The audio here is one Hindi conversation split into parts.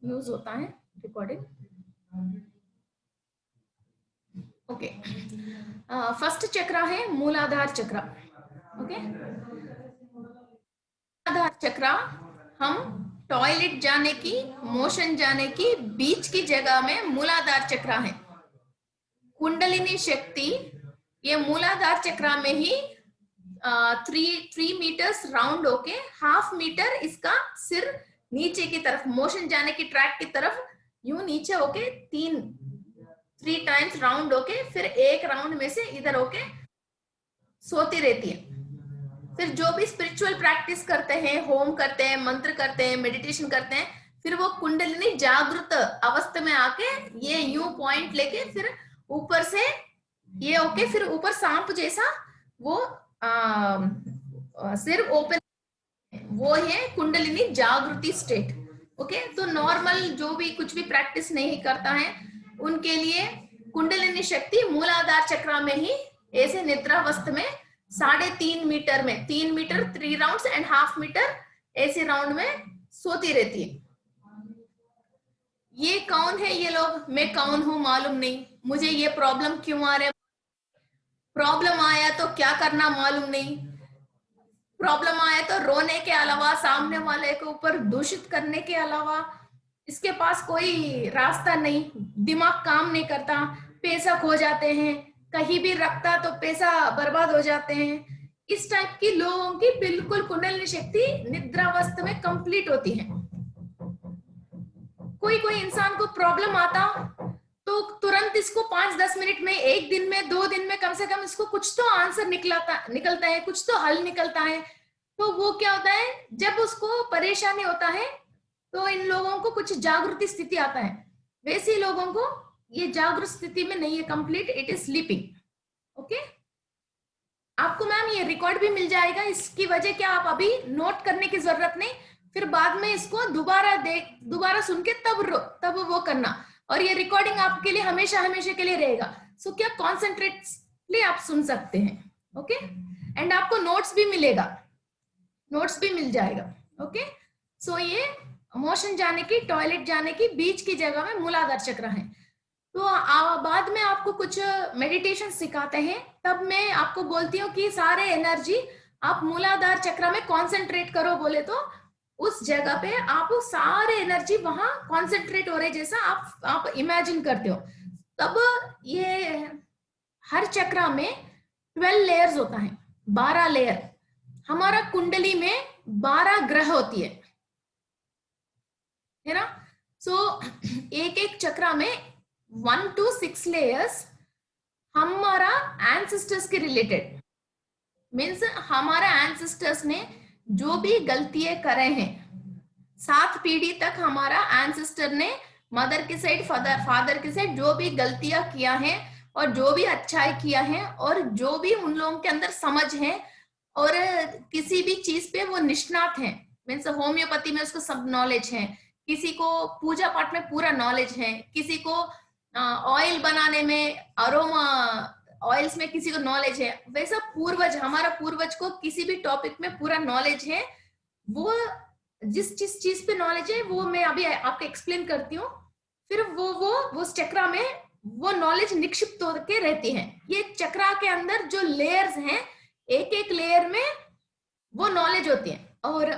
यूज होता है रिकॉर्डिंग। ओके, फर्स्ट चक्र है मूलाधार चक्र। ओके, मूलाधार चक्र हम टॉयलेट जाने की, मोशन जाने की बीच की जगह में मूलाधार चक्र है। कुंडलिनी शक्ति ये मूलाधार चक्र में ही 3 मीटर्स राउंड होके, 1/2 मीटर इसका सिर नीचे की तरफ, मोशन जाने की ट्रैक की तरफ यूं नीचे होके 3 टाइम्स राउंड होके, फिर एक राउंड में से इधर होके सोती रहती है। फिर जो भी स्पिरिचुअल प्रैक्टिस करते हैं, होम करते हैं, मंत्र करते हैं, मेडिटेशन करते हैं, फिर वो कुंडलिनी जागृत अवस्था में आके ये यूं पॉइंट लेके फिर ऊपर से ये होके, फिर ऊपर सांप जैसा वो सिर ओपन, वो है कुंडलिनी जागृति स्टेट। ओके, तो नॉर्मल जो भी कुछ भी प्रैक्टिस नहीं करता है उनके लिए कुंडलिनी शक्ति मूलाधार चक्र में ही ऐसे निद्रावस्था में 3.5 मीटर में, 3 मीटर 3 राउंड्स एंड 1/2 मीटर ऐसे राउंड में सोती रहती है। ये कौन है ये लोग? मैं कौन हूं मालूम नहीं, मुझे ये प्रॉब्लम क्यों आ रहा है, प्रॉब्लम आया तो क्या करना मालूम नहीं, प्रॉब्लम आया तो रोने के अलावा, सामने वाले के ऊपर दूषित करने के अलावा इसके पास कोई रास्ता नहीं, दिमाग काम नहीं करता, पैसा खो जाते हैं, कहीं भी रखता तो पैसा बर्बाद हो जाते हैं। इस टाइप की लोगों की बिल्कुल कुंडलिनी शक्ति निद्रावस्था में कंप्लीट होती है। कोई कोई इंसान को प्रॉब्लम आता तो तुरंत इसको 5-10 मिनट में, एक दिन में, 2 दिन में कम से कम इसको कुछ तो आंसर निकलता है, कुछ तो हल निकलता है। तो वो क्या होता है, जब उसको परेशानी होता है तो इन लोगों को कुछ जागृति स्थिति आता है, वैसे लोगों को ये जागृत स्थिति में नहीं है, complete it is sleeping. Okay, आपको मैम ये रिकॉर्ड भी मिल जाएगा, इसकी वजह क्या, आप अभी नोट करने की जरूरत नहीं, फिर बाद में इसको दोबारा सुन के तब वो करना, और ये रिकॉर्डिंग आपके लिए हमेशा हमेशा के लिए रहेगा। सो क्या कॉन्सेंट्रेटली आप सुन सकते हैं। ओके, एंड आपको नोट्स भी मिलेगा, नोट्स भी मिल जाएगा। ओके, सो ये मोशन जाने की, टॉयलेट जाने की बीच की जगह में मूलाधार चक्र है। तो बाद में आपको कुछ मेडिटेशन सिखाते हैं, तब मैं आपको बोलती हूँ कि सारे एनर्जी आप मूलाधार चक्र में कॉन्सेंट्रेट करो, बोले तो उस जगह पे आप सारे एनर्जी वहां कॉन्सेंट्रेट हो रहे जैसा आप इमेजिन करते हो। तब ये हर चक्र में 12 लेयर्स होता है, 12 लेयर। हमारा कुंडली में 12 ग्रह होती है ना। सो एक एक चक्र में 1 to 6 लेयर्स हमारा एंसेस्टर्स के रिलेटेड, मीन्स हमारा एंसेस्टर्स ने जो भी गलतियां करे हैं, 7 पीढ़ी तक हमारा एंसेस्टर ने मदर के साइड, फादर के साइड जो भी गलतियां किया है और जो भी अच्छाई किया है और जो भी उन लोगों के अंदर समझ है और किसी भी चीज पे वो निष्णात है, मीन्स होम्योपैथी में उसको सब नॉलेज है, किसी को पूजा पाठ में पूरा नॉलेज है, किसी को ऑयल बनाने में, अरोमा ऑयल्स में किसी को नॉलेज है, वैसा पूर्वज, हमारा पूर्वज को किसी भी टॉपिक में पूरा नॉलेज है। वो जिस चीज पे नॉलेज है वो मैं अभी आपको एक्सप्लेन करती हूँ, फिर वो चक्रा में वो नॉलेज निक्षिप्त होकर रहती है। ये चक्रा के अंदर जो लेयर्स हैं, एक एक लेयर में वो नॉलेज होती है। और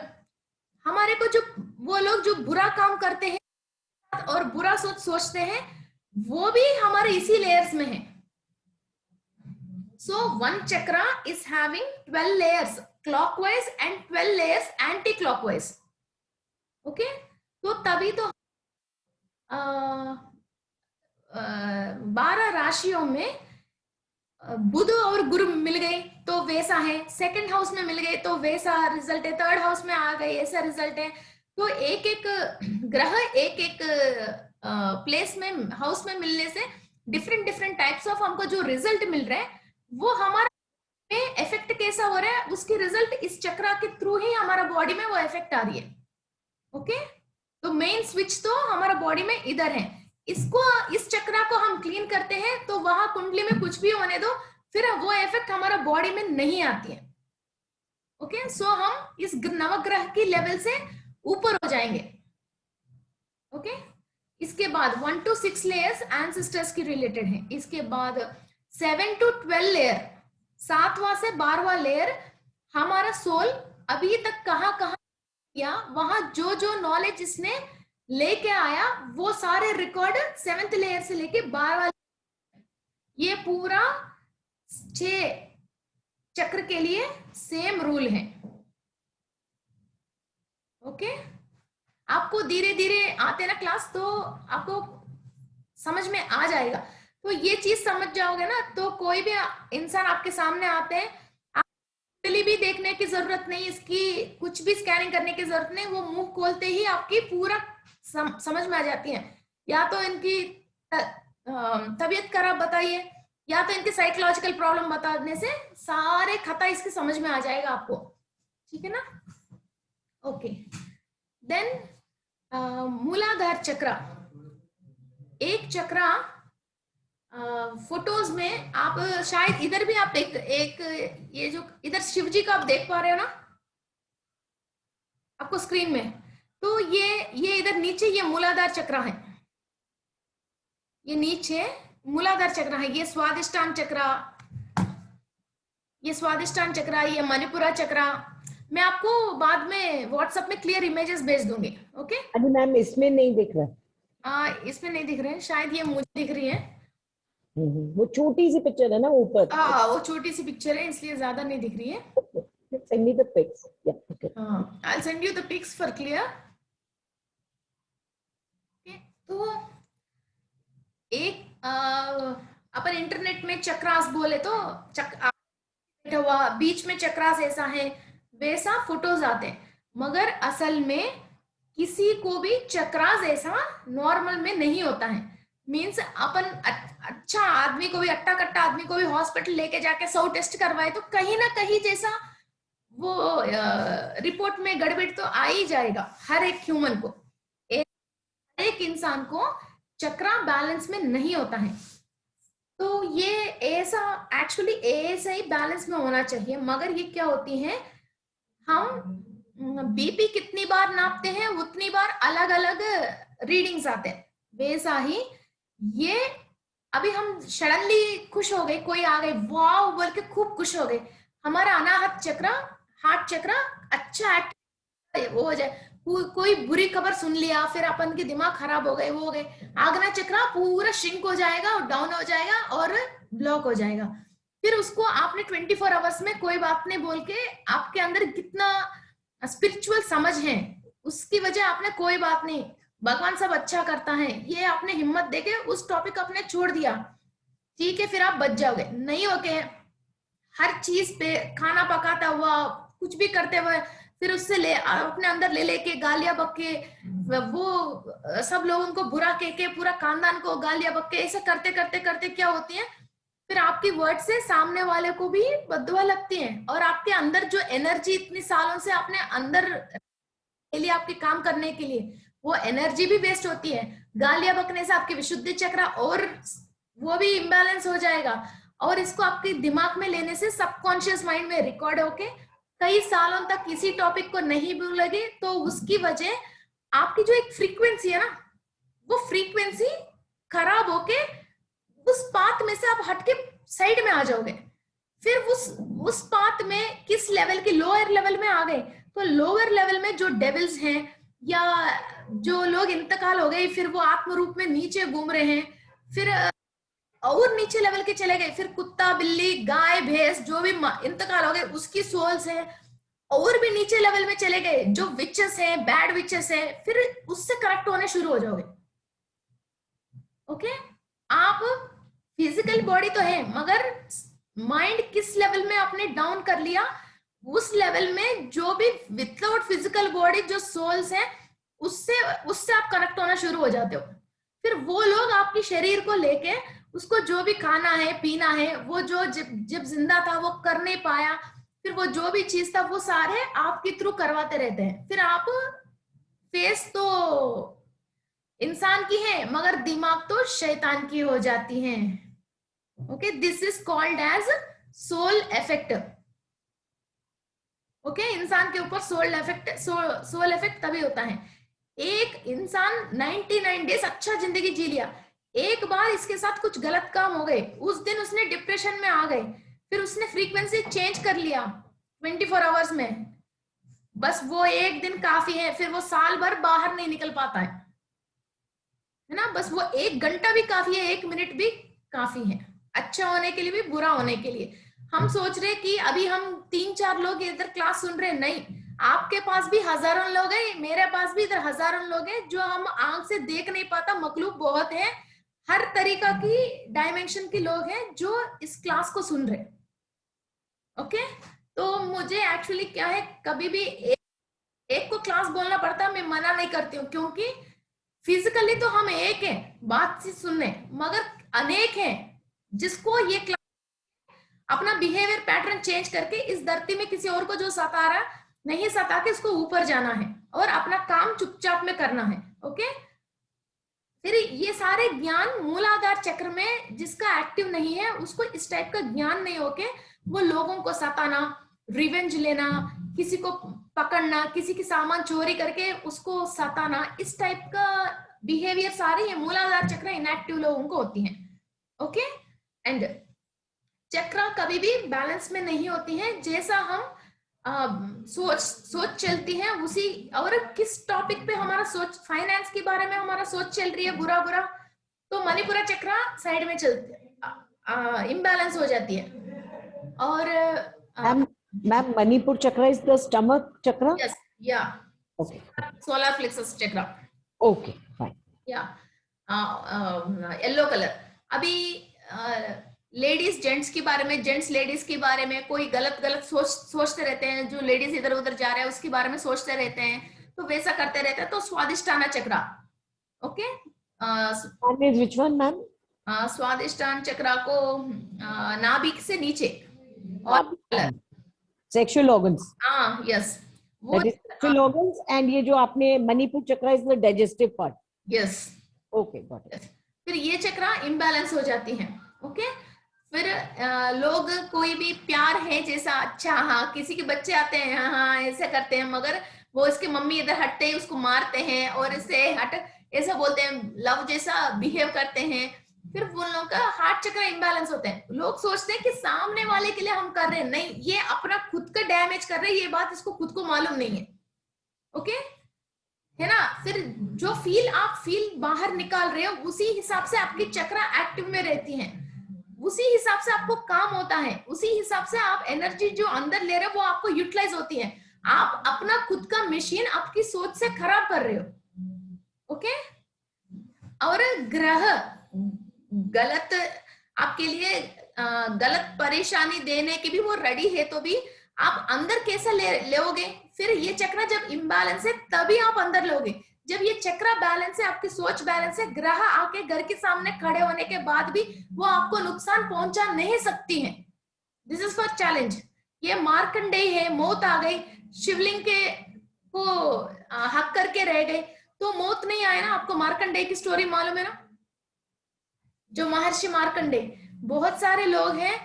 हमारे को जो वो लोग जो बुरा काम करते हैं और बुरा सोचते हैं, वो भी हमारे इसी लेयर्स में है। So one chakra is having 12 layers clockwise and 12 layers anti-clockwise. Okay? तो तभी तो 12 राशियों में बुध और गुरु मिल गए तो वैसा है, सेकंड हाउस में मिल गए तो वैसा रिजल्ट है, थर्ड हाउस में आ गए ऐसा रिजल्ट है। तो एक एक ग्रह एक एक प्लेस में, हाउस में मिलने से डिफरेंट डिफरेंट टाइप्स ऑफ हमको जो रिजल्ट मिल रहा है, वो हमारा में इफेक्ट कैसा हो रहा है, उसकी रिजल्ट इस चक्र के थ्रू ही हमारा बॉडी में वो इफेक्ट आ रही है। ओके, तो मेन स्विच तो हमारा बॉडी में इधर है, इसको, इस चक्र को हम क्लीन करते हैं तो वहां कुंडली में कुछ भी होने दो, फिर वो इफेक्ट हमारा बॉडी में नहीं आती है। ओके, सो हम इस नवग्रह की लेवल से ऊपर हो जाएंगे। ओके। इसके बाद 1 to 6 लेयर्स एंसेस्टर्स की रिलेटेड है। इसके बाद 7 to 12 लेयर, 7वां से 12वां लेयर हमारा सोल अभी तक कहाँ कहाँ किया, वहां जो जो नॉलेज इसने लेके आया वो सारे रिकॉर्ड 7th लेयर से लेके 12वां, ये पूरा 6 चक्र के लिए सेम रूल है। ओके, आपको धीरे धीरे आते ना क्लास तो आपको समझ में आ जाएगा। तो ये चीज समझ जाओगे ना तो कोई भी इंसान आपके सामने आते हैं, भी देखने की जरूरत नहीं, इसकी कुछ भी स्कैनिंग करने की जरूरत नहीं, वो मुंह खोलते ही आपकी पूरा समझ में आ जाती है। या तो इनकी तबीयत खराब बताइए, या तो इनके साइकोलॉजिकल प्रॉब्लम बताने से सारे खता इसके समझ में आ जाएगा आपको। ठीक है ना? ओके, देन मूलाधार चक्र, एक चक्र फोटोज में आप शायद इधर भी आप एक ये जो इधर शिव जी का आप देख पा रहे हो ना आपको स्क्रीन में, तो ये इधर नीचे ये मूलाधार चक्र है, ये नीचे मूलाधार चक्र है, ये स्वादिष्टान चक्र, ये स्वादिष्टान चक्र, ये मणिपुरा चक्र। मैं आपको बाद में व्हाट्सएप में क्लियर इमेजेस भेज दूंगी। ओके अभी मैम इसमें नहीं दिख रहा। इसमें नहीं दिख रहे हैं, शायद ये मुझे दिख रही है। वो छोटी सी पिक्चर है ना ऊपर। वो छोटी सी पिक्चर है इसलिए ज्यादा नहीं दिख रही है। Send me the pics. Yeah, okay. I'll send you the pics for clear. Okay, तो एक अपन इंटरनेट में चक्रास बोले तो हुआ बीच में चक्रास ऐसा है वैसा फोटोज आते हैं, मगर असल में किसी को भी चक्रास ऐसा नॉर्मल में नहीं होता है। मीन्स अपन अच्छा आदमी को भी, अट्टा कट्टा आदमी को भी हॉस्पिटल लेके जाके 100 टेस्ट करवाए तो कहीं ना कहीं जैसा वो रिपोर्ट में गड़बड़ तो आ ही जाएगा हर एक ह्यूमन को, एक इंसान को चक्रा बैलेंस में नहीं होता है। तो ये ऐसा एक्चुअली ऐसा ही बैलेंस में होना चाहिए, मगर ये क्या होती है, हम बीपी कितनी बार नापते हैं उतनी बार अलग अलग रीडिंग्स आते हैं। वैसा ही ये अभी हम सडनली खुश हो गए, कोई आ गए वाव बोल के खूब खुश हो गए, हमारा अनाहत चक्र, हार्ट चक्र अच्छा वो हो जाए, कोई बुरी खबर सुन लिया फिर अपन के दिमाग खराब हो गए, वो हो गए, आग्ना चक्र पूरा श्रिंक हो जाएगा और डाउन हो जाएगा और ब्लॉक हो जाएगा। फिर उसको आपने 24 आवर्स में कोई बात नहीं बोल के आपके अंदर कितना स्पिरिचुअल समझ है उसकी वजह आपने कोई बात नहीं, भगवान सब अच्छा करता है, ये आपने हिम्मत देके उस टॉपिक आपने छोड़ दिया, ठीक है, फिर आप बच जाओगे। नहीं होके हर चीज पे खाना पकाता हुआ कुछ भी करते हुए फिर उससे ले अपने अंदर ले लेके गालियां बक्के, वो सब लोगों को बुरा कह के पूरा खानदान को गालियां बक्के, ऐसे करते करते करते क्या होती है, फिर आपकी वर्ड से सामने वाले को भी बददुआ लगती है और आपके अंदर जो एनर्जी इतनी सालों से आपने अंदर के लिए आपके काम करने के लिए वो एनर्जी भी वेस्ट होती है। गालियां बकने से आपके विशुद्धि चक्र और वो भी इम्बैलेंस हो जाएगा और इसको आपके दिमाग में लेने से सबकॉन्शियस माइंड में रिकॉर्ड होके कई सालों तक किसी टॉपिक को नहीं भूलोगे, तो उसकी वजह आपकी जो एक फ्रीक्वेंसी है ना वो फ्रीक्वेंसी खराब होके उस पाथ में से आप हटके साइड में आ जाओगे। फिर उस पाथ में किस लेवल की लोअर लेवल में आ गए, तो लोअर लेवल में जो डेविल्स हैं या जो लोग इंतकाल हो गए फिर वो आत्म रूप में नीचे घूम रहे हैं, फिर और नीचे लेवल के चले गए, फिर कुत्ता बिल्ली गाय भैंस जो भी इंतकाल हो गए उसकी सोल्स है और भी नीचे लेवल में चले गए, जो विचेस हैं बैड विचेस हैं, फिर उससे करेक्ट होने शुरू हो जाओगे। ओके, आप फिजिकल बॉडी तो है मगर माइंड किस लेवल में आपने डाउन कर लिया, उस लेवल में जो भी विदाउट फिजिकल बॉडी जो सोल्स हैं उससे आप कनेक्ट होना शुरू हो जाते हो। फिर वो लोग आपके शरीर को लेके उसको जो भी खाना है पीना है वो जो जब जिंदा था वो कर नहीं पाया, फिर वो जो भी चीज था वो सारे आपके थ्रू करवाते रहते हैं। फिर आप फेस तो इंसान की है मगर दिमाग तो शैतान की हो जाती है। Okay, this is called age soul effect. Okay, इंसान के ऊपर सोल इफेक्ट तभी होता है। एक इंसान 99 डेज अच्छा जिंदगी जी लिया, एक बार इसके साथ कुछ गलत काम हो गए, उस दिन उसने डिप्रेशन में आ गए, फिर उसने फ्रीक्वेंसी चेंज कर लिया 24 आवर्स में, बस वो एक दिन काफी है, फिर वो साल भर बाहर नहीं निकल पाता है ना। बस वो 1 घंटा भी काफी है, 1 मिनट भी काफी है, अच्छा होने के लिए भी, बुरा होने के लिए। हम सोच रहे कि अभी हम 3-4 लोग इधर क्लास सुन रहे, नहीं, आपके पास भी हजारों लोग हैं, मेरे पास भी इधर हजारों लोग हैं जो हम आंख से देख नहीं पाता, मखलूक बहुत है, हर तरीका की डायमेंशन के लोग हैं जो इस क्लास को सुन रहे। ओके, तो मुझे एक्चुअली क्या है, कभी भी एक को क्लास बोलना पड़ता, मैं मना नहीं करती हूँ, क्योंकि फिजिकली तो हम एक हैं बात से सुनने, मगर अनेक हैं जिसको ये क्लास अपना बिहेवियर पैटर्न चेंज करके इस धरती में किसी और को जो सता रहा नहीं सता के उसको ऊपर जाना है और अपना काम चुपचाप में करना है। ओके, फिर ये सारे ज्ञान मूलाधार चक्र में जिसका एक्टिव नहीं है, उसको इस टाइप का ज्ञान नहीं होके वो लोगों को सताना, रिवेंज लेना, किसी को पकड़ना, किसी की सामान चोरी करके उसको सताना, इस टाइप का बिहेवियर सारे ये मूलाधार चक्र इनएक्टिव लोगों को होती हैं। ओके, एंड चक्र कभी भी बैलेंस में नहीं होती है, जैसा हम सोच चलती है उसी, और किस टॉपिक पे हमारा सोच, फाइनेंस के बारे में हमारा सोच चल रही है बुरा बुरा, तो मणिपुरा चक्र साइड में चलती, इम्बैलेंस हो जाती है। और मैम मणिपुर चक्र इज द स्टमक चक्र? यस, या ओके, सोलर प्लेक्सस चक्र। Okay fine. या येलो कलर। अभी लेडीज जेंट्स के बारे में, जेंट्स लेडीज के बारे में कोई गलत गलत सोचते रहते हैं, जो लेडीज इधर उधर जा रहे हैं उसके बारे में सोचते रहते हैं, तो वैसा करते रहते हैं, तो स्वादिष्टाना चक्र। Okay, which one ma'am? Swadhisthana चक्र को नाभिक से नीचे और कलर, सेक्सुअल ऑर्गन्स। हाँ यस, वो that is sexual organs, and ये जो आपने मणिपुर चक्र is the digestive part. Yes, okay got it. फिर ये चक्र इम्बैलेंस हो जाती है। ओके, फिर लोग कोई भी प्यार है जैसा, अच्छा हाँ, किसी के बच्चे आते हैं, हाँ हाँ ऐसे करते हैं, मगर वो इसके मम्मी इधर हटते हैं उसको मारते हैं और इससे हट ऐसा बोलते हैं, लव जैसा बिहेव करते हैं, फिर वो लोगों का हार्ट चक्र इम्बैलेंस होते हैं। लोग सोचते हैं कि सामने वाले के लिए हम कर रहे हैं, नहीं, ये अपना खुद का डैमेज कर रहे हैं, ये बात इसको खुद को मालूम नहीं है। ओके, है ना। फिर जो आप फील बाहर निकाल रहे हो, उसी हिसाब से आपकी चक्र एक्टिव में रहती हैं, उसी हिसाब से आपको काम होता है, उसी हिसाब से आप एनर्जी जो अंदर ले रहे हो वो आपको यूटिलाइज होती है। आप अपना खुद का मशीन आपकी सोच से खराब कर रहे हो। ओके, और ग्रह गलत आपके लिए गलत परेशानी देने की भी वो रेडी है, तो भी आप अंदर कैसे लोगे? फिर ये चक्र जब इम्बैलेंस है तभी आप अंदर लोगे। जब ये चक्र बैलेंस है, आपकी सोच बैलेंस है, ग्रह आके घर के सामने खड़े होने के बाद भी वो आपको नुकसान पहुंचा नहीं सकती है। This is for challenge. ये मार्कंडेय है, मौत आ गई, शिवलिंग के को हक करके रह गए, तो मौत नहीं आए ना। आपको मार्कंडेय की स्टोरी मालूम है ना, जो महर्षि मार्कंडेय, बहुत सारे लोग हैं,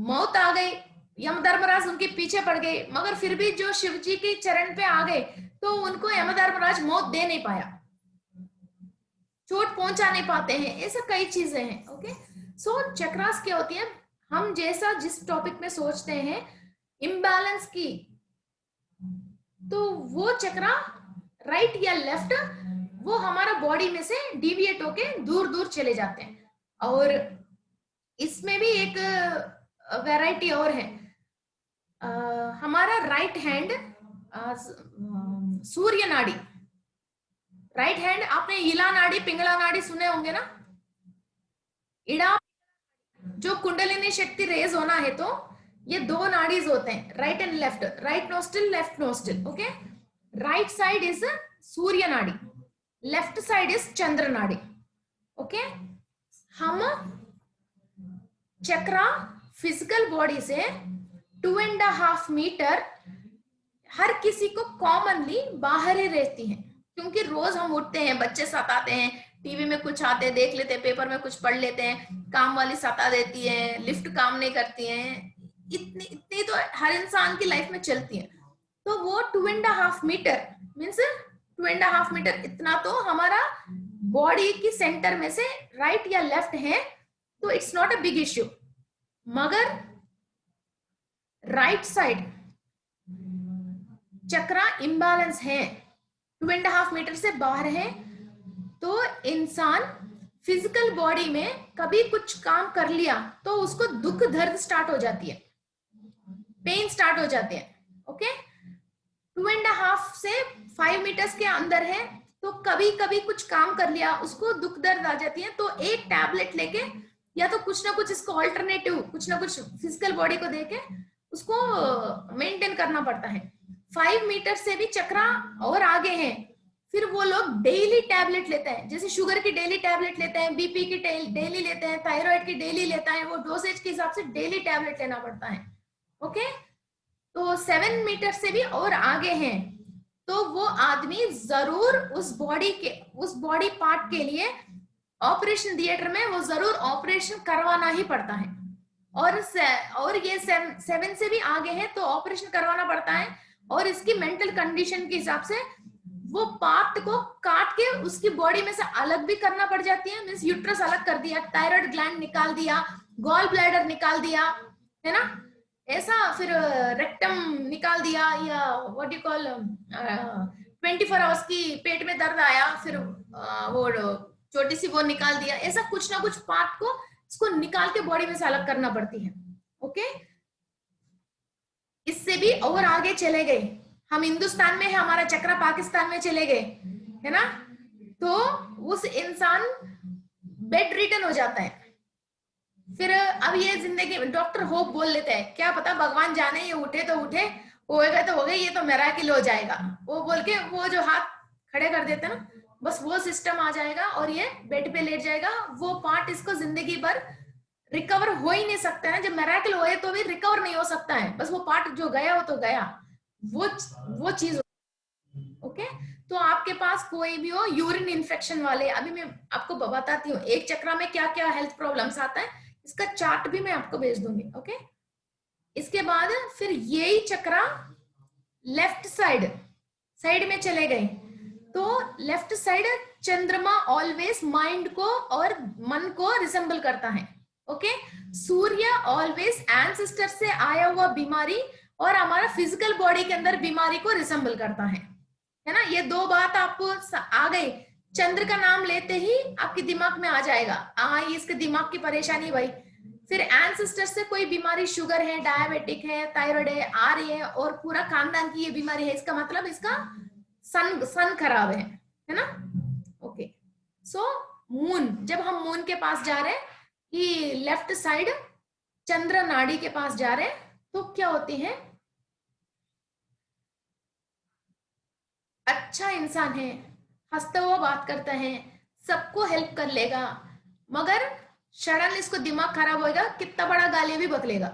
मौत आ गई, यमधर्मराज उनके पीछे पड़ गए, मगर फिर भी जो शिव जी के चरण पे आ गए तो उनको यमधर्मराज मौत दे नहीं पाया, चोट पहुंचा नहीं पाते हैं, ऐसा कई चीजें हैं। ओके, सो चक्रास क्या होती है, हम जैसा जिस टॉपिक में सोचते हैं इम्बैलेंस की, तो वो चक्रा राइट या लेफ्ट वो हमारा बॉडी में से डिविएट होके दूर दूर चले जाते हैं। और इसमें भी एक वैरायटी और है, हमारा राइट हैंड सूर्य नाड़ी, राइट हैंड, आपने इला नाड़ी पिंगला नाड़ी सुने होंगे ना, इड़ा जो कुंडलिनी शक्ति रेज होना है, तो ये 2 नाड़ीज होते हैं, right and left, right nostril left nostril. Okay, right side is सूर्य नाड़ी, लेफ्ट साइड इज चंद्र नाड़ी। ओके, हम चक्रा फिजिकल बॉडी से 2.5 मीटर हर किसी को कॉमनली बाहर ही रहती है, क्योंकि रोज हम उठते हैं, बच्चे सताते हैं, टीवी में कुछ आते हैं देख लेते हैं, पेपर में कुछ पढ़ लेते हैं, काम वाली सता देती है, लिफ्ट काम नहीं करती है, इतनी तो हर इंसान की लाइफ में चलती है। तो वो 2.5 मीटर मीन्स 2.5 मीटर, इतना तो हमारा बॉडी की सेंटर में से राइट या लेफ्ट है, तो it's not a big issue. मगर राइट साइड चक्रा इम्बैलेंस है, 2.5 मीटर से बाहर है, तो इंसान फिजिकल बॉडी में कभी कुछ काम कर लिया तो उसको दुख दर्द स्टार्ट हो जाती है, पेन स्टार्ट हो जाते हैं। ओके, 2.5 से 5 मीटर्स के अंदर है तो कभी कभी कुछ काम कर लिया उसको दुख दर्द आ जाती है, तो एक टैबलेट लेके या तो कुछ ना कुछ इसको ऑल्टरनेटिव कुछ ना कुछ फिजिकल बॉडी को देके उसको मेंटेन करना पड़ता है। 5 मीटर से भी चक्रा और आगे है, फिर वो लोग डेली टैबलेट लेते हैं, जैसे शुगर की डेली टैबलेट लेते हैं, बीपी की डेली लेते हैं, थायराइड की डेली लेता है, वो डोसेज के हिसाब से डेली टैबलेट लेना पड़ता है। ओके, तो 7 मीटर से भी और आगे हैं तो वो आदमी जरूर उस बॉडी पार्ट के लिए ऑपरेशन थिएटर में वो जरूर ऑपरेशन करवाना ही पड़ता है। और ये 7 से भी आगे है तो ऑपरेशन करवाना पड़ता है, और इसकी मेंटल कंडीशन के हिसाब से वो पार्ट को काट के उसकी बॉडी में से अलग भी करना पड़ जाती है। मीन्स यूट्रस अलग कर दिया, थायराइड ग्लैंड निकाल दिया, गॉल ब्लैडर निकाल दिया, है ना, ऐसा, फिर रेक्टम निकाल दिया, या व्हाट यू कॉल 24 आवर्स की पेट में दर्द आया फिर वो छोटी सी वो निकाल दिया, ऐसा कुछ ना कुछ पार्ट को इसको निकाल के बॉडी में से अलग करना पड़ती है। ओके, इससे भी और आगे चले गए, हम हिंदुस्तान में है, हमारा चक्रा पाकिस्तान में चले गए, है ना, तो उस इंसान बेड रिटर्न हो जाता है। फिर अब ये जिंदगी डॉक्टर होप बोल लेते हैं, क्या पता भगवान जाने ये उठे तो उठे, होएगा तो हो गए, ये तो मिरेकल हो जाएगा, वो बोल के वो जो हाथ खड़े कर देते हैं ना, बस वो सिस्टम आ जाएगा और ये बेड पे लेट जाएगा। वो पार्ट इसको जिंदगी भर रिकवर हो ही नहीं सकता है, जब मिरेकल होए तो भी रिकवर नहीं हो सकता है, बस वो पार्ट जो गया वो तो गया, वो चीज। ओके, तो आपके पास कोई भी हो यूरिन इन्फेक्शन वाले, अभी मैं आपको बताती हूँ एक चक्रा में क्या क्या हेल्थ प्रॉब्लम्स आता है, इसका चार्ट भी मैं आपको भेज दूंगी। ओके, इसके बाद फिर यही चक्रा लेफ्ट साइड में चले गए, तो लेफ्ट साइड चंद्रमा ऑलवेज माइंड को और मन को रिसेंबल करता है। ओके, सूर्य ऑलवेज एंसेस्टर से आया हुआ बीमारी और हमारा फिजिकल बॉडी के अंदर बीमारी को रिसेंबल करता है ना, ये दो बात आपको आ गई। चंद्र का नाम लेते ही आपके दिमाग में आ जाएगा, ये इसके दिमाग की परेशानी भाई। फिर एंसेस्टर से कोई बीमारी, शुगर है, डायबिटिक है, थायराइड है, आ रही है और पूरा खानदान की ये बीमारी है, इसका मतलब इसका सन खराब है ना। ओके, सो मून, जब हम मून के पास जा रहे हैं कि लेफ्ट साइड चंद्र नाड़ी के पास जा रहे हैं, तो क्या होती है, अच्छा इंसान है, हंसता हुआ बात करता है, सबको हेल्प कर लेगा, मगर सडनली इसको दिमाग खराब होएगा, कितना बड़ा गाली भी बकलेगा।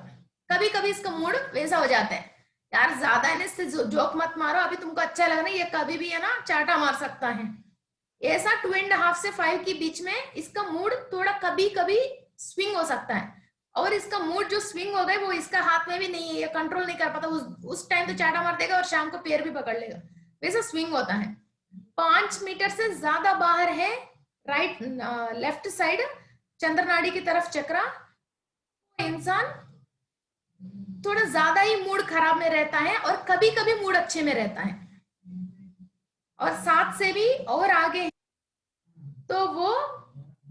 कभी कभी इसका मूड वैसा हो जाता है, यार ज्यादा है ना, इससे जोक मत मारो, अभी तुमको अच्छा लग रहा है, ये कभी भी है ना चाटा मार सकता है। ऐसा 2.5 से 5 के बीच में इसका मूड थोड़ा कभी कभी स्विंग हो सकता है, और इसका मूड जो स्विंग हो गए वो इसका हाथ में भी नहीं है, ये कंट्रोल नहीं कर पाता, उस टाइम तो चाटा मार देगा और शाम को पैर भी पकड़ लेगा, वैसा स्विंग होता है। 5 मीटर से ज्यादा बाहर है राइट लेफ्ट साइड चंद्र नाड़ी की तरफ चक्रा, इंसान थोड़ा ज्यादा ही मूड खराब में रहता है और कभी कभी मूड अच्छे में रहता है। और 7 से भी और आगे तो वो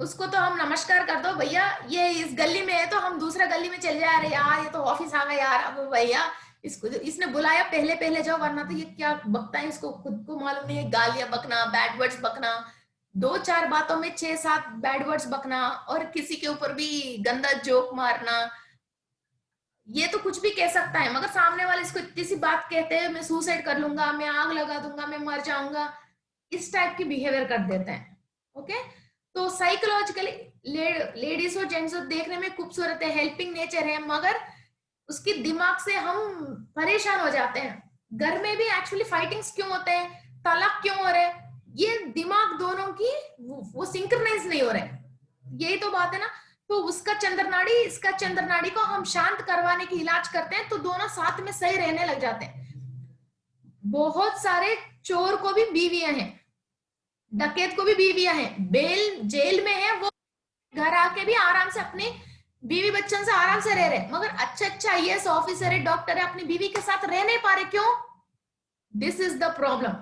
उसको तो हम नमस्कार कर दो, भैया ये इस गली में है तो हम दूसरा गली में चले जा रहे, यार ये तो ऑफिस आ गए यार, अब भैया इसको इसने बुलाया पहले पहले जाओ, वरना तो ये क्या बकता है, इसको खुद को मालूम नहीं है, गालियां बकना, बैड वर्ड्स बकना, 2-4 बातों में 6-7 बैड वर्ड्स बकना, और किसी के ऊपर भी गंदा जोक मारना, ये तो कुछ भी कह सकता है, मगर सामने वाले इसको इतनी सी बात कहते हैं, मैं सुसाइड कर लूंगा, मैं आग लगा दूंगा, मैं मर जाऊंगा, इस टाइप की बिहेवियर कर देते हैं। ओके, तो साइकोलॉजिकली लेडीज और जेंट्स देखने में खूबसूरत है, हेल्पिंग नेचर है, मगर उसकी दिमाग से हम परेशान हो जाते हैं। घर में भी एक्चुअली फाइटिंग्स क्यों होते हैं, तलाक क्यों हो रहे हैं, ये दिमाग दोनों की वो सिंक्रोनाइज नहीं हो रहे, यही तो बात है ना। तो उसका चंद्रनाड़ी, इसका चंद्रनाड़ी को हम शांत करवाने की इलाज करते हैं, तो दोनों साथ में सही रहने लग जाते हैं। बहुत सारे चोर को भी बीवियां हैं, डकैत को भी बीवियां हैं, जेल में है, वो घर आके भी आराम से अपनी बीवी बच्चन से आराम से रह रहे, मगर अच्छा अच्छा आईएएस ऑफिसर है, डॉक्टर है, अपनी बीवी के साथ रह नहीं पा रहे, क्यों? This is the problem.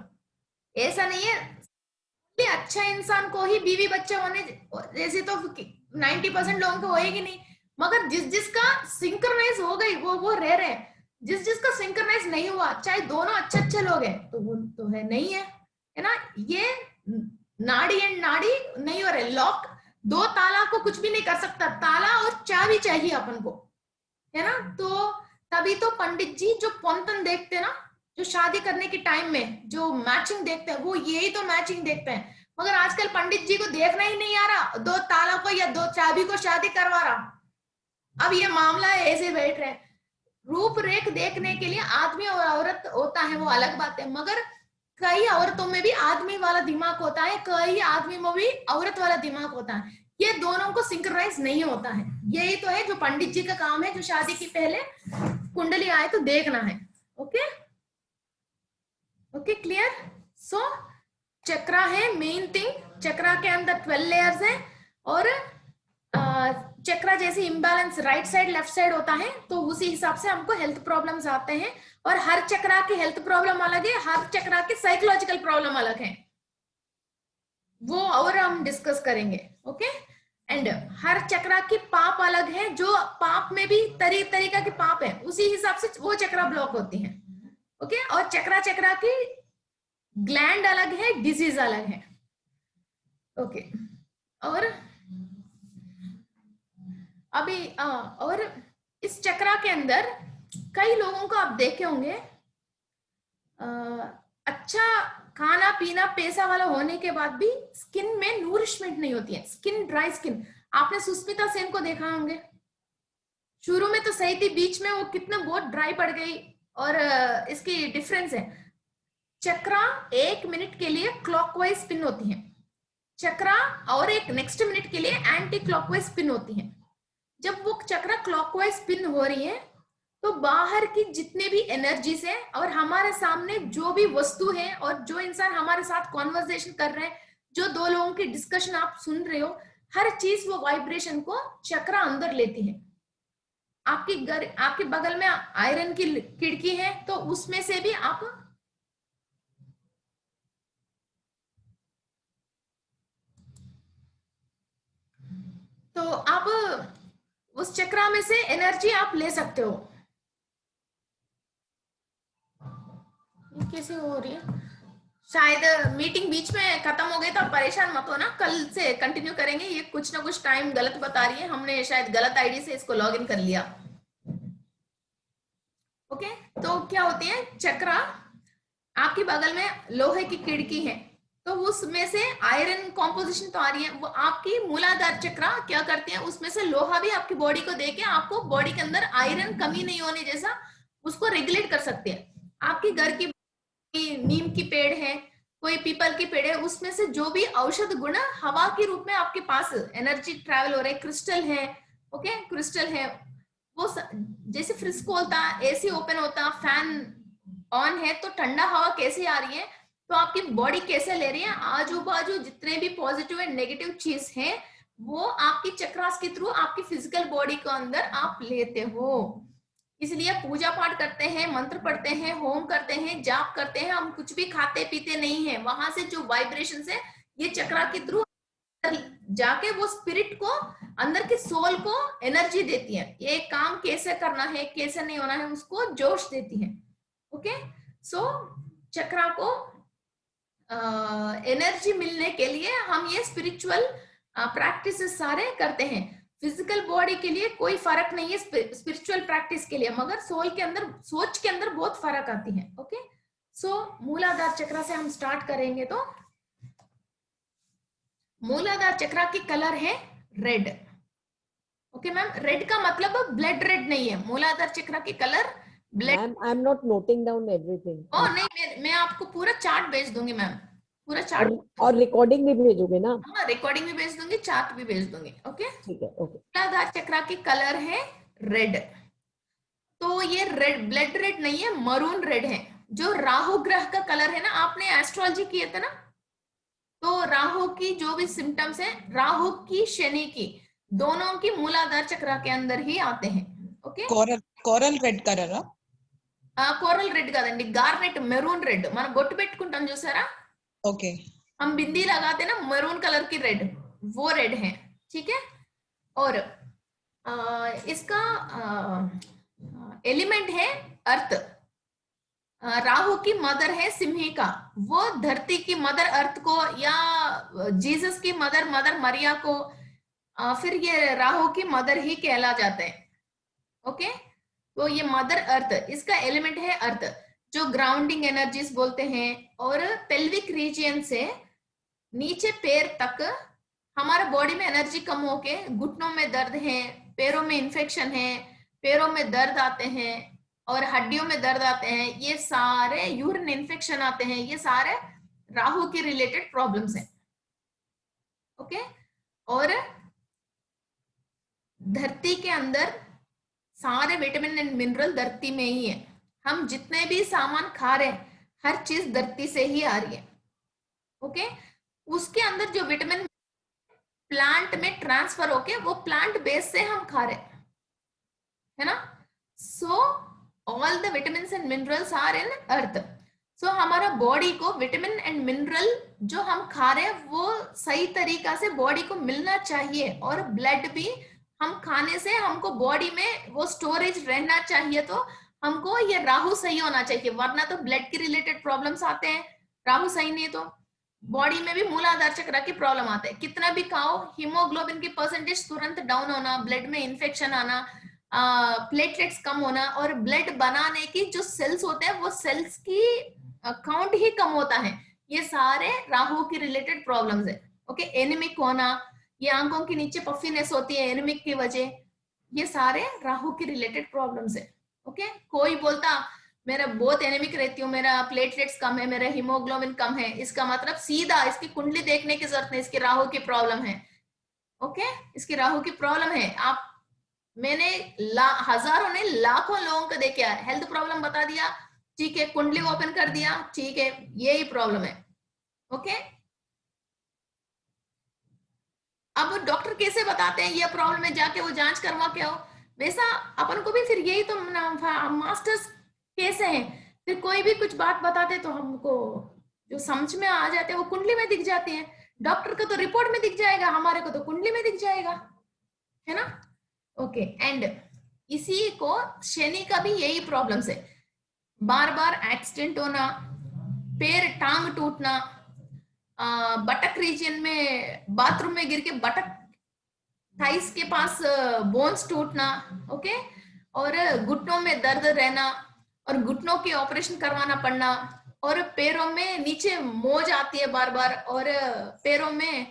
ऐसा नहीं है कि अच्छा इंसान को ही बीवी बच्चे होने, जैसे तो 90% लोगों को होएगी नहीं, मगर जिस जिसका सिंक्रोनाइज हो गई वो रह रहे हैं, जिस जिसका सिंक्रोनाइज नहीं हुआ, चाहे दोनों अच्छे अच्छे लोग हैं, तो वो तो है नहीं है ना। ये नाड़ी एंड नाड़ी नहीं हो रहे, लॉक, दो ताला को कुछ भी नहीं कर सकता, ताला और चाबी चाहिए अपन को, है ना। तो तभी तो पंडित जी जो पोंतन देखते हैं ना, जो शादी करने के टाइम में जो मैचिंग देखते हैं, वो यही तो मैचिंग देखते हैं, मगर आजकल पंडित जी को देखना ही नहीं आ रहा, दो ताला को या दो चाबी को शादी करवा रहा। अब ये मामला है, ऐसे बैठ रहे। रूपरेख देखने के लिए आदमी और औरत होता है, वो अलग बात है, मगर कई औरतों में भी आदमी वाला दिमाग होता है, कई आदमी में भी औरत वाला दिमाग होता है, ये दोनों को सिंक्रोनाइज नहीं होता है। यही तो है जो पंडित जी का काम है, जो शादी की पहले कुंडली आए तो देखना है। Okay okay, clear. So chakra है मेन थिंग, चक्रा के अंदर 12 लेयर्स है, और चक्रा जैसे imbalance right side left side होता है, तो उसी हिसाब से हमको हेल्थ प्रॉब्लम्स आते हैं, और हर चक्रा की हेल्थ प्रॉब्लम अलग है, हर चक्रा की साइकोलॉजिकल प्रॉब्लम अलग है, वो और हम डिस्कस करेंगे। ओके, एंड हर चक्रा की पाप अलग है, जो पाप में भी तरीका की पाप है, उसी हिसाब से वो चक्रा ब्लॉक होती है। ओके, और चक्रा चक्रा की ग्लैंड अलग है, डिजीज अलग है। ओके, और अभी और इस चक्रा के अंदर कई लोगों को आप देखे होंगे, अच्छा खाना पीना पैसा वाला होने के बाद भी स्किन में नूरिशमेंट नहीं होती है, स्किन ड्राई स्किन। आपने सुष्मिता सेन को देखा होंगे, शुरू में तो सही थी, बीच में वो कितना बहुत ड्राई पड़ गई, और इसकी डिफरेंस है, चक्रा 1 मिनट के लिए क्लॉकवाइज स्पिन होती है, चक्रा और एक नेक्स्ट मिनट के लिए एंटी क्लॉकवाइज स्पिन होती है। जब वो चक्रा क्लॉकवाइज स्पिन हो रही है, तो बाहर की जितने भी एनर्जीज है और हमारे सामने जो भी वस्तु है, और जो इंसान हमारे साथ कॉन्वर्सेशन कर रहे हैं, जो दो लोगों की डिस्कशन आप सुन रहे हो, हर चीज वो वाइब्रेशन को चक्रा अंदर लेती है। आपके बगल में आयरन की खिड़की है, तो उसमें से भी आप उस चक्रा में से एनर्जी आप ले सकते हो। कैसे हो रही है? शायद मीटिंग बीच में खत्म हो गई, तो आप परेशान मत हो ना, कल से कंटिन्यू करेंगे। ये कुछ ना कुछ टाइम गलत बता रही है, हमने शायद गलत आईडी से इसको लॉग इन कर लिया। ओके, तो क्या होती है चक्रा, आपके बगल में लोहे की खिड़की है, तो उसमें से आयरन कॉम्पोजिशन तो आ रही है, वो आपकी मूलाधार चक्रा क्या करती है, उसमें से लोहा भी आपकी बॉडी को देके आपको बॉडी के अंदर आयरन कमी नहीं होने जैसा उसको रेगुलेट कर सकते हैं। आपकी घर की नीम की पेड़ है, कोई पीपल की पेड़ है, उसमें से जो भी औषध गुण हवा के रूप में आपके पास एनर्जी ट्रैवल हो रहे, क्रिस्टल है। ओके, क्रिस्टल है, वो जैसे फ्रिज खोलता, एसी ओपन होता, फैन ऑन है, तो ठंडा हवा कैसे आ रही है, तो आपकी बॉडी कैसे ले रही है, आजू बाजू जितने भी पॉजिटिव एंड नेगेटिव चीज है, वो आपकी चक्रास के थ्रू आपकी फिजिकल बॉडी के अंदर आप लेते हो। इसलिए पूजा पाठ करते हैं, मंत्र पढ़ते हैं, होम करते हैं, जाप करते हैं, हम कुछ भी खाते पीते नहीं है, वहां से जो वाइब्रेशन है ये चक्रा के थ्रू जाके वो स्पिरिट को, अंदर के सोल को एनर्जी देती है, ये काम कैसे करना है कैसे नहीं होना है उसको जोश देती है। ओके, सो चक्रा को एनर्जी मिलने के लिए हम ये स्पिरिचुअल प्रैक्टिस सारे करते हैं। फिजिकल बॉडी के लिए कोई फर्क नहीं है स्पिरिचुअल प्रैक्टिस के लिए, मगर सोल के अंदर, सोच के अंदर बहुत फर्क आती है। ओके, सो मूलाधार चक्रा से हम स्टार्ट करेंगे। तो मूलाधार चक्रा की कलर है रेड। ओके मैम, रेड का मतलब ब्लड रेड नहीं है, मूलाधार चक्रा की colour blood. Ma'am I am not noting down everything. ओ नहीं, मैं आपको पूरा चार्ट भेज दूंगी मैम, पूरा चार्ट। और रिकॉर्डिंग भी भेजोगे ना? हाँ, रिकॉर्डिंग भी भेज दूंगी, चार्ट भी भेज दूंगी। ओके, ठीक है, ओके। मूलाधार चक्रा की कलर है रेड। तो ये रेड ब्लड रेड नहीं है, मरून रेड है। जो राहु ग्रह का कलर है ना, आपने एस्ट्रोलॉजी किए थे ना, तो राहु की जो भी सिम्टम्स है, राहु की शनि की दोनों की मूलाधार चक्र के अंदर ही आते हैं. ఓకే, కోరల్ రెడ్ కలరా? కోరల్ రెడ్ కాదండి, గార్నెట్ మెరూన్ రెడ్. మనం బొట్టు పెట్టుకుంటాం చూసారా, ఓకే, हम बिंदी लगाते ना मरून कलर की रेड, वो रेड है. ठीक है. और इसका एलिमेंट है अर्थ. राहु की मदर है सिंहिका, वो धरती की मदर अर्थ को, या जीसस की मदर मदर मरिया को, फिर ये राहु की मदर ही कहला जाते हैं. ओके, तो ये मदर अर्थ, इसका एलिमेंट है अर्थ, जो ग्राउंडिंग एनर्जीज बोलते हैं. और पेल्विक रीजियन से नीचे पैर तक हमारे बॉडी में एनर्जी कम होके घुटनों में दर्द है, पैरों में इन्फेक्शन है, पैरों में दर्द आते हैं और हड्डियों में दर्द आते हैं, ये सारे यूरिन इन्फेक्शन आते हैं, ये सारे राहु के रिलेटेड प्रॉब्लम्स हैं. ओके, और धरती के अंदर सारे विटामिन एंड मिनरल धरती में ही है. हम जितने भी सामान खा रहे हैं, हर चीज धरती से ही आ रही है. ओके, उसके अंदर जो विटामिन प्लांट में ट्रांसफर होके वो प्लांट बेस से हम खा रहे हैं, है ना. So all the vitamin and minerals are in earth. So हमारा बॉडी को विटामिन एंड मिनरल जो हम खा रहे हैं वो सही तरीका से बॉडी को मिलना चाहिए. और ब्लड भी हम खाने से हमको बॉडी में वो स्टोरेज रहना चाहिए. तो हमको ये राहु सही होना चाहिए, वरना तो ब्लड के रिलेटेड प्रॉब्लम्स आते हैं. राहु सही नहीं तो बॉडी में भी मूलाधार चक्र की प्रॉब्लम आते हैं. कितना भी खाओ, हीमोग्लोबिन की परसेंटेज तुरंत डाउन होना, ब्लड में इन्फेक्शन आना, प्लेटलेट्स कम होना, और ब्लड बनाने की जो सेल्स होते हैं वो सेल्स की काउंट ही कम होता है. ये सारे राहु की रिलेटेड प्रॉब्लम्स है. ओके, एनीमिक होना, ये आंखों के नीचे पफीनेस होती है एनीमिक की वजह, ये सारे राहु की रिलेटेड प्रॉब्लम्स है. ओके, कोई बोलता मेरा बहुत एनीमिक रहती हूँ, मेरा प्लेटलेट्स कम है, मेरा हीमोग्लोबिन कम है, इसका मतलब सीधा इसकी कुंडली देखने की जरूरत नहीं, इसकी राहु की प्रॉब्लम है. ओके, इसकी राहु की प्रॉब्लम है. आप, मैंने हजारों ने लाखों लोगों को देखे, हेल्थ प्रॉब्लम बता दिया, ठीक है, कुंडली ओपन कर दिया, ठीक है, यही प्रॉब्लम है. ओके, अब डॉक्टर कैसे बताते हैं ये प्रॉब्लम है, जाके वो जांच करवा के आओ. वैसा अपन को भी फिर यही तो मास्टर्स कैसे हैं, फिर कोई भी कुछ बात बताते तो हमको जो समझ में आ जाते हैं वो कुंडली में दिख जाती है. डॉक्टर को तो रिपोर्ट में दिख जाएगा, हमारे को तो कुंडली में दिख जाएगा, है ना. ओके, एंड इसी को शनि का भी यही प्रॉब्लम्स है. बार बार एक्सीडेंट होना, पैर टांग टूटना, बटक रीजन में बाथरूम में गिर के बटक थाइस के पास बोन्स टूटना. ओके, और घुटनों में दर्द रहना और घुटनों के ऑपरेशन करवाना पड़ना, और पैरों में नीचे मोज आती है बार बार, और पैरों में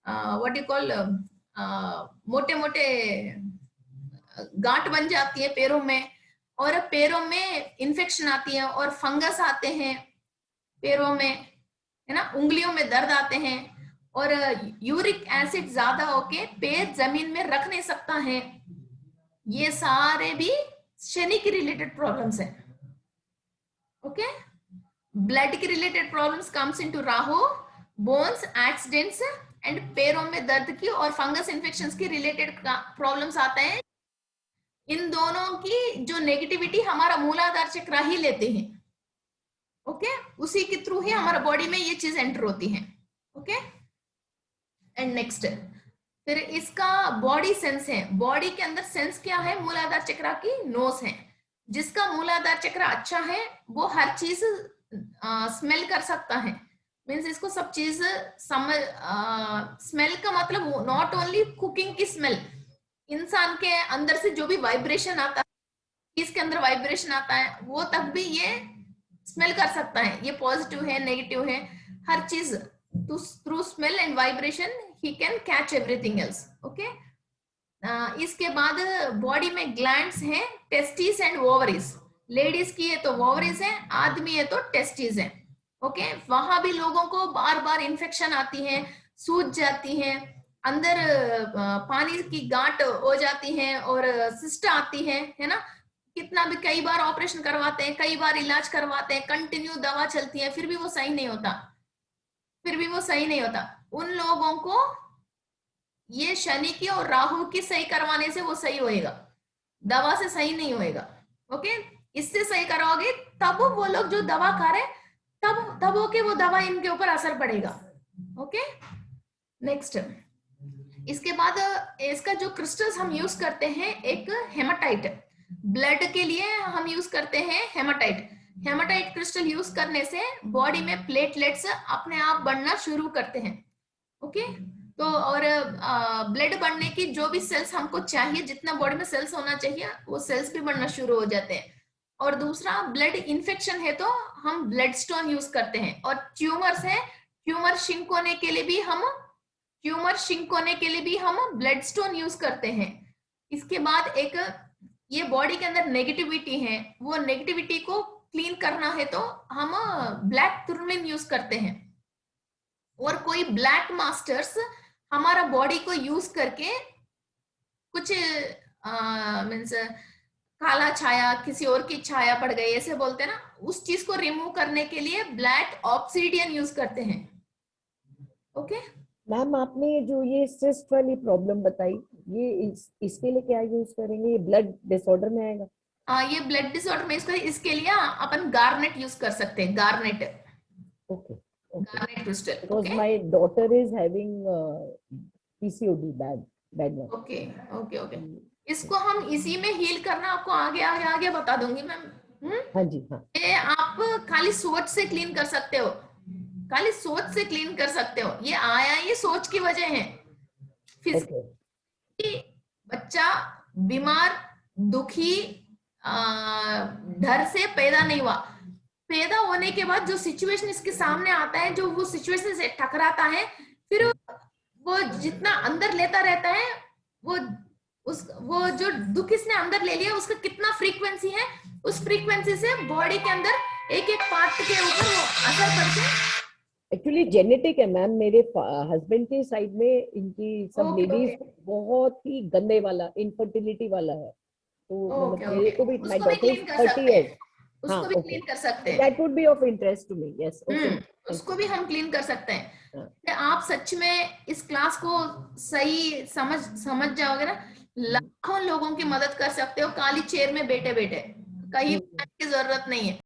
व्हाट यू कॉल मोटे मोटे गांठ बन जाती है पैरों में, और पैरों में इन्फेक्शन आती है और फंगस आते हैं पैरों में, है ना. उंगलियों में दर्द आते हैं, और यूरिक एसिड ज्यादा होके पैर जमीन में रख नहीं सकता है. ये सारे भी शनि की रिलेटेड प्रॉब्लम्स है. ओके, ब्लड की related problems comes into Rahu, bones, accidents and पैरों में दर्द की और फंगस इन्फेक्शंस की रिलेटेड प्रॉब्लम्स आते हैं. इन दोनों की जो नेगेटिविटी हमारा मूलाधार चक्र ही लेते हैं. ओके, उसी के थ्रू ही हमारा बॉडी में ये चीज एंटर होती है. ओके, एंड नेक्स्ट, फिर इसका बॉडी सेंस है. बॉडी के अंदर सेंस क्या है, मूलाधार चक्र की नोज है. जिसका मूलाधार चक्र अच्छा है वो हर चीज स्मेल कर सकता है. मीन्स इसको सब चीज समझ, स्मेल का मतलब नॉट ओनली कुकिंग की स्मेल, इंसान के अंदर से जो भी वाइब्रेशन आता है, इसके अंदर वाइब्रेशन आता है, वो तक भी ये स्मेल कर सकता है. ये पॉजिटिव है, नेगेटिव है, हर चीज through smell and vibration he can catch everything else. Okay, इसके बाद बॉडी में ग्लैंड्स हैं, टेस्टिस एंड ओवरीज. लेडीज की है तो ओवरीज है, आदमी है तो टेस्टिस है. ओके, वहां भी लोगों को बार बार इन्फेक्शन आती है, सूज जाती है, अंदर पानी की गांठ हो जाती है और सिस्ट आती है ना. कितना भी, कई बार ऑपरेशन करवाते हैं, कई बार इलाज करवाते हैं, कंटिन्यू दवा चलती है, फिर भी वो सही नहीं होता, फिर भी वो सही नहीं होता। उन लोगों को ये शनि की और राहु की सही करवाने से वो सही होएगा, दवा से सही नहीं होएगा। ओके, इससे सही कराओगे तब वो लोग जो दवा खा रहे तब ओके वो दवा इनके ऊपर असर पड़ेगा। ओके, नेक्स्ट, इसके बाद इसका जो क्रिस्टल्स हम यूज करते हैं, एक हेमाटाइट, ब्लड के लिए हम यूज करते हैं हेमाटाइट। हेमाटाइट क्रिस्टल यूज करने से बॉडी में प्लेटलेट्स अपने आप बढ़ना शुरू करते हैं। ओके, तो और ब्लड बढ़ने की जो भी सेल्स हमको चाहिए, जितना बॉडी में सेल्स होना चाहिए, वो सेल्स भी बढ़ना शुरू हो जाते हैं। और दूसरा, ब्लड इन्फेक्शन है तो हम ब्लड स्टोन यूज करते हैं। और ट्यूमर्स है, ट्यूमर श्रिंक होने के लिए भी हम ब्लड स्टोन यूज करते हैं। इसके बाद एक, ये बॉडी के अंदर नेगेटिविटी है, वो नेगेटिविटी को क्लीन करना है तो हम ब्लैक टूरमेन यूज करते हैं। और कोई ब्लैक मास्टर्स हमारा बॉडी को यूज करके कुछ मीन्स काला छाया, किसी और की छाया पड़ गई, ऐसे बोलते हैं ना, उस चीज को रिमूव करने के लिए ब्लैक ऑब्सिडियन यूज करते हैं। ओके मैम, आपने जो ये सिस्ट वाली प्रॉब्लम बताई, ये इसके लिए क्या यूज करेंगे? ये ब्लड डिसऑर्डर में आएगा? ये ब्लड डिसऑर्डर में इसके लिए अपन गार्नेट यूज कर सकते हैं, garnet. Okay, garnet crystal. Because my daughter is having PCOD, bad one. Okay okay okay, इसको हम इसी में हील करना आपको आगे बता दूंगी मैम। हाँ जी, हाँ। ये आप खाली सोच से क्लीन कर सकते हो, खाली सोच से क्लीन कर सकते हो। ये आया, ये सोच की वजह है। फिजिकली बच्चा बीमार, दुखी, डर से पैदा नहीं हुआ। पैदा होने के बाद जो सिचुएशन इसके सामने आता है, जो वो सिचुएशन से टकराता है, फिर वो जितना अंदर लेता रहता है, वो जो दुख इसने अंदर ले लिया, उसका कितना फ्रीक्वेंसी है, उस फ्रीक्वेंसी से बॉडी के अंदर एक एक पार्ट के ऊपर वो असर पड़ते। एक्चुअली जेनेटिक है मैम, मेरे हस्बैंड के साइड में इनकी सब लेडीज बहुत ही गंदे वाला इनफर्टिलिटी वाला है, तो मेरे को भी, माय डॉटर इज 30 इयर्स, उसको भी क्लीन कर सकते हैं। That would be of interest to me. Yes, okay, उसको भी हम क्लीन कर सकते हैं। आप सच में इस क्लास को सही समझ जाओगे ना, लाखों लोगों की मदद कर सकते हो, काली चेयर में बैठे बैठे, कहीं की जरूरत नहीं है।